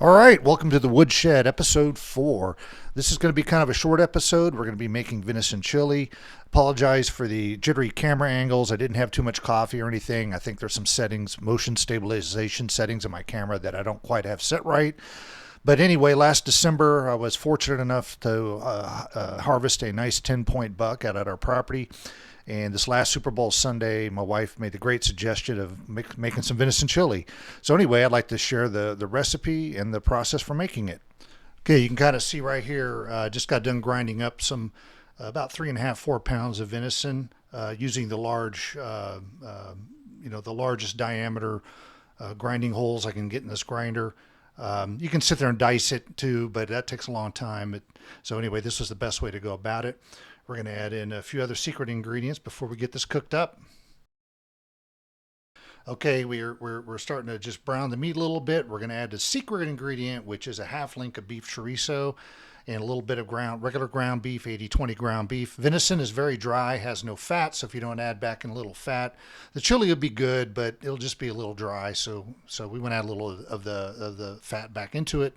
All right, welcome to the Woodshed, episode 4. This is going to be kind of a short episode. We're going to be making venison chili. Apologize for the jittery camera angles. I didn't have too much coffee or anything. I think there's some settings, motion stabilization settings in my camera that I don't quite have set right. But anyway, last December, I was fortunate enough to harvest a nice 10-point buck out at our property. And this last Super Bowl Sunday, my wife made the great suggestion of making some venison chili. So anyway, I'd like to share the recipe and the process for making it. Okay, you can kind of see right here, just got done grinding up some about 3.5–4 pounds of venison using the large, the largest diameter grinding holes I can get in this grinder. You can sit there and dice it too, but that takes a long time. So anyway, this was the best way to go about it. We're going to add in a few other secret ingredients before we get this cooked up. Okay, we're starting to just brown the meat a little bit. We're going to add the secret ingredient, which is a half link of beef chorizo and a little bit of regular ground beef, 80/20 ground beef. Venison is very dry, has no fat, so if you don't add back in a little fat, the chili will be good, but it'll just be a little dry. So we want to add a little of the fat back into it.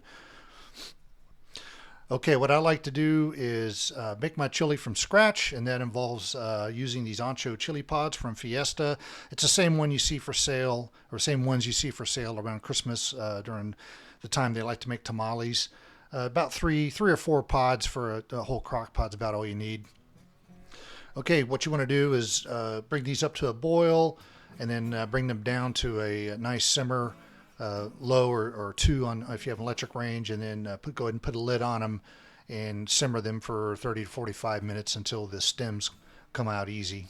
Okay, what I like to do is make my chili from scratch, and that involves using these ancho chili pods from Fiesta. It's the same one you see for sale, or same ones you see for sale around Christmas during the time they like to make tamales. About three or four pods for a whole crock pot's about all you need. Okay, what you want to do is bring these up to a boil, and then bring them down to a nice simmer. Low or 2 on if you have an electric range, and then go ahead and put a lid on them and simmer them for 30 to 45 minutes until the stems come out easy.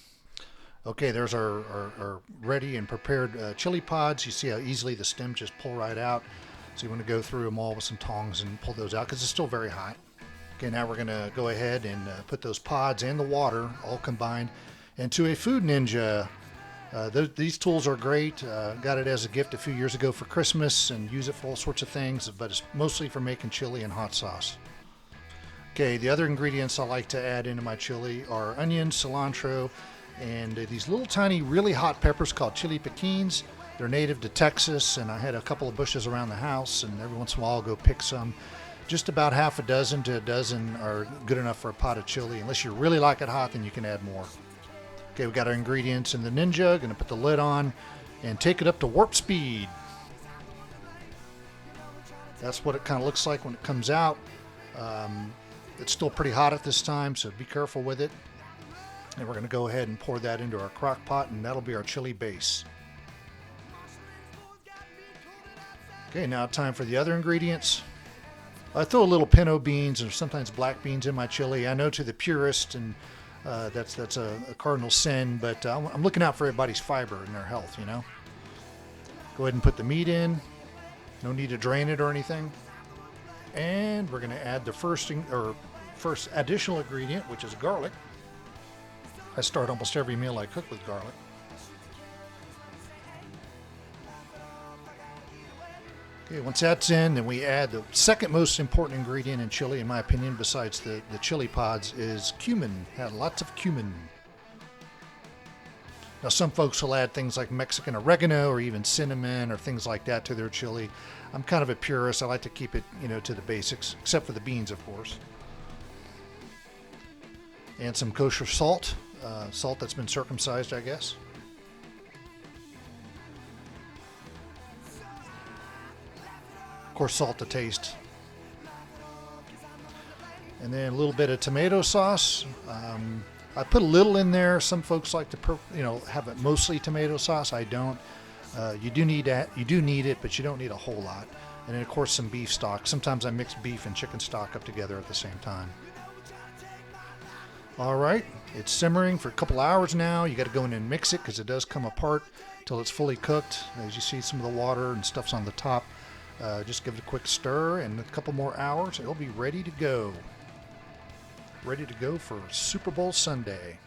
Okay, there's our ready and prepared chili pods. You see how easily the stems just pull right out. So you want to go through them all with some tongs and pull those out because it's still very hot. Okay, now we're going to go ahead and put those pods and the water all combined into a Food Ninja. These tools are great. Got it as a gift a few years ago for Christmas and use it for all sorts of things, but it's mostly for making chili and hot sauce. Okay, the other ingredients I like to add into my chili are onions, cilantro, and these little tiny, really hot peppers called chili piquins. They're native to Texas, and I had a couple of bushes around the house, and every once in a while I'll go pick some. Just about half a dozen to a dozen are good enough for a pot of chili. Unless you really like it hot, then you can add more. Okay, we got our ingredients in the Ninja. Gonna put the lid on and take it up to warp speed. That's what it kind of looks like when it comes out. It's still pretty hot at this time, so be careful with it. And we're gonna go ahead and pour that into our crock pot, and that'll be our chili base. Okay, now time for the other ingredients. I throw a little pinto beans or sometimes black beans in my chili. I know to the purist and that's a cardinal sin, but I'm looking out for everybody's fiber and their health, you know. Go ahead and put the meat in. No need to drain it or anything. And we're going to add the first additional ingredient, which is garlic. I start almost every meal I cook with garlic. Okay, once that's in, then we add the second most important ingredient in chili, in my opinion, besides the chili pods, is cumin. Add lots of cumin. Now, some folks will add things like Mexican oregano or even cinnamon or things like that to their chili. I'm kind of a purist. I like to keep it, to the basics, except for the beans, of course. And some kosher salt, salt that's been circumcised, I guess. Of course, salt to taste. And then a little bit of tomato sauce. I put a little in there. Some folks like to, have it mostly tomato sauce. I don't. You do need it, but you don't need a whole lot. And then, of course, some beef stock. Sometimes I mix beef and chicken stock up together at the same time. All right, it's simmering for a couple hours now. You got to go in and mix it because it does come apart until it's fully cooked. As you see, some of the water and stuff's on the top. Just give it a quick stir, and a couple more hours, it'll be ready to go. Ready to go for Super Bowl Sunday.